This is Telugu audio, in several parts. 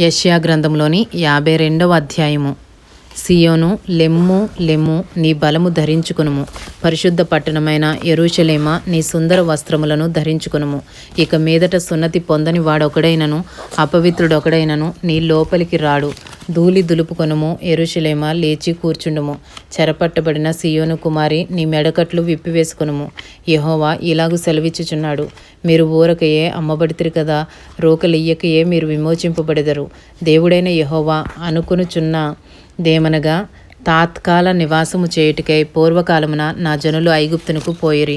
యెషయా గ్రంథంలోని 52వ అధ్యాయము. సియోను, లెమ్ము లెమ్ము, నీ బలము ధరించుకొనుము. పరిశుద్ధ పట్టణమైన యెరూషలేమా, నీ సుందర వస్త్రములను ధరించుకొనుము. ఇక మీదట సున్నతి పొందని వాడొకడైనను అపవిత్రుడొకడైనను నీ లోపలికి రాడు. ధూళి దులుపుకొనుము, యెరూషలేమా, లేచి కూర్చుండుము. చెరపట్టబడిన సియోను కుమారి, నీ మెడకట్లు విప్పివేసుకొనుము. యెహోవా ఇలాగు సెలవిచ్చుచున్నాడు, మీరు ఊరకయే అమ్మబడితిరి కదా, రోకలియ్యకయే మీరు విమోచింపబడెదరు. దేవుడైన యెహోవా అనుకొనుచున్న దేమనగా, తాత్కాల నివాసము చేయుటకై పూర్వకాలమున నా జనులు ఐగుప్తునకు పోయిరి,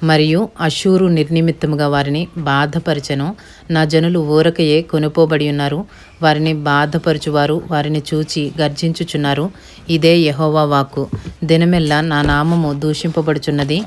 మరియు అషూరు నిర్నిమిత్తముగా వారిని బాధపరచెను. నా జనులు ఊరకయే కొనుపోబడి ఉన్నారు. వారిని బాధపరచువారు వారిని చూచి గర్జించుచున్నారు. ఇదే యెహోవా వాక్కు. దినమెల్లా నా నామము దూషింపబడుచున్నది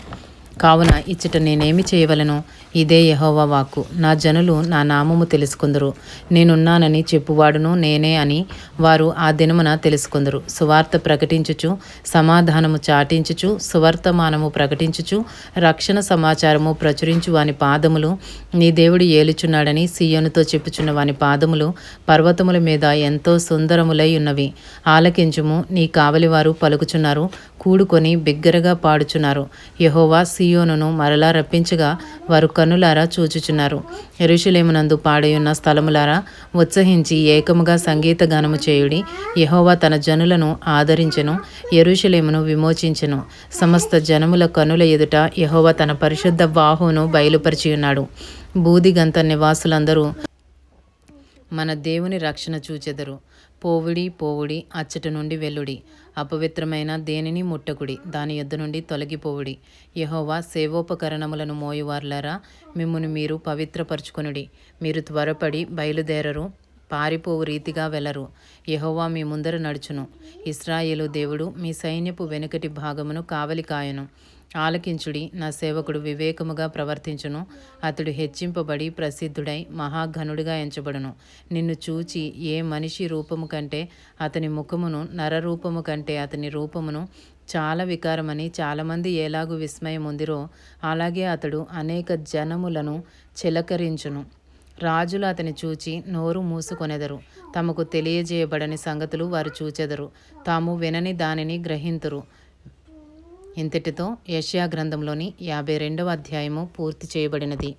కావున ఇచ్చట నేనేమి చేయవలను? ఇదే యెహోవా వాక్కు. నా జనులు నా నామము తెలుసుకొందురు. నేనున్నానని చెప్పువాడును నేనే అని వారు ఆ దినమున తెలుసుకొందురు. సువార్త ప్రకటించుచు, సమాధానము చాటించుచు, సువర్తమానము ప్రకటించుచు, రక్షణ సమాచారము ప్రచురించు వాని పాదములు నీ దేవుడు ఏలుచున్నాడని సీయోనుతో చెప్పుచున్న వాని పాదములు పర్వతముల మీద ఎంతో సుందరములై ఉన్నవి. ఆలకించుము, నీ కావలివారు పలుకుచున్నారు, కూడుకొని బిగ్గరగా పాడుచున్నారు. యెహోవా సియోనును మరలా రప్పించగా వారు కన్నులారా చూచుచున్నారు. యెరూషలేమునందు పాడయున్న స్థలములారా, ఉత్సహించి ఏకముగా సంగీత గానము చేయుడి. యెహోవా తన జనులను ఆదరించెను, యెరూషలేమును విమోచించెను. సమస్త జనముల కనుల ఎదుట యెహోవా తన పరిశుద్ధ బాహువును బయలుపరిచియున్నాడు. బూదిగంత నివాసులందరూ మన దేవుని రక్షణ చూచెదరు. పోవుడి పోవుడి, అచ్చట నుండి వెల్లుడి. అపవిత్రమైన దేనిని ముట్టకుడి, దాని యొద్ద నుండి తొలగిపోవుడి. యెహోవా సేవోపకరణములను మోయువార్లారా, మిమ్మును మీరు పవిత్రపరచుకొనుడి. మీరు త్వరపడి బయలుదేరరు, పారిపోవు రీతిగా వెళ్లరు. యెహోవా మీ ముందర నడుచును. ఇశ్రాయేలు దేవుడు మీ సైన్యపు వెనుకటి భాగమును కావలి కాయును. ఆలకించుడి, నా సేవకుడు వివేకముగా ప్రవర్తించును. అతడు హెచ్చింపబడి ప్రసిద్ధుడై మహాఘనుడిగా ఎంచబడును. నిన్ను చూచి ఏ మనిషి రూపము కంటే అతని ముఖమును, నరరూపము కంటే అతని రూపమును చాలా వికారమని చాలామంది ఎలాగు విస్మయముందిరో, అలాగే అతడు అనేక జనములను చిలకరించును. రాజులు అతని చూచి నోరు మూసుకొనెదరు. తమకు తెలియజేయబడని సంగతులు వారు చూచెదరు, తాము వినని దానిని గ్రహింతురు. ఇంతటితో యెషయా గ్రంథంలోని 52వ అధ్యాయము పూర్తి చేయబడినది.